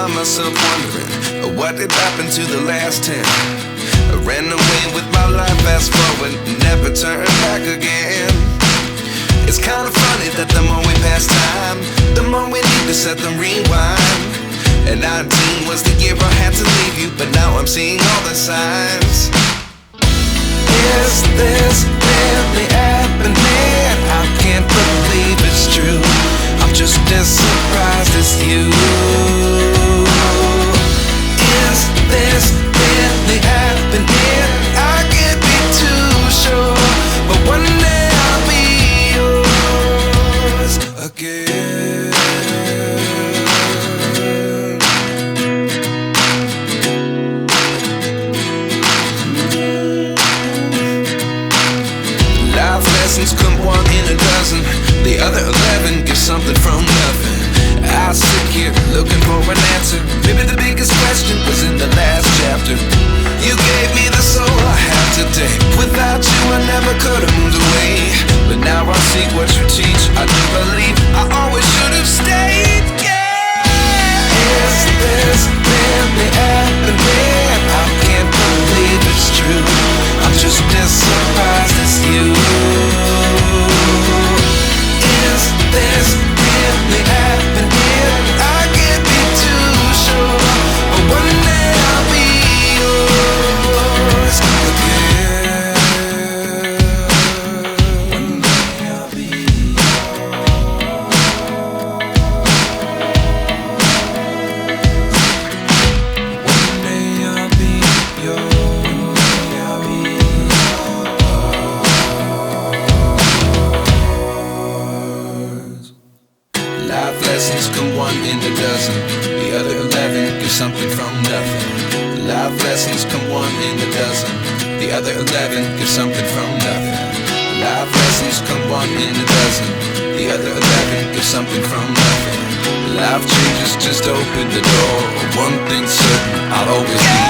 find myself wondering what did happen to the last 10. I ran away with my life, fast forward, never turn back again. It's kind of funny that the more we pass time, the more we need to set them rewind. And 19 was the year I had to leave you, but now I'm seeing all the signs. Is this really happening? I can't believe it's true. I'm just as surprised as you. Is this really happening? I can't be too sure, but one day I'll be yours again. Life lessons come one in a dozen. The other 11 get something from nothing. I sit here looking for an answer. Maybe the biggest question was in the last chapter. You gave me the soul I have today. Without you I never could have moved away. But now I see what you teach. I do believe I always should have stayed. Yeah. Is this really happening? I can't believe it's true. I'm just as surprised as you. Is this really happening? I can't be too sure, but one day I'll be yours again. One day I'll be yours. One day I'll be yours. One day I'll be yours. Life lessons come one in a dozen. The other 11 give something from nothing. Life lessons come one in a dozen. The other 11 give something from nothing. Life lessons come one in a dozen. The other 11 give something from nothing. Life changes just open the door. One thing's certain, I'll always be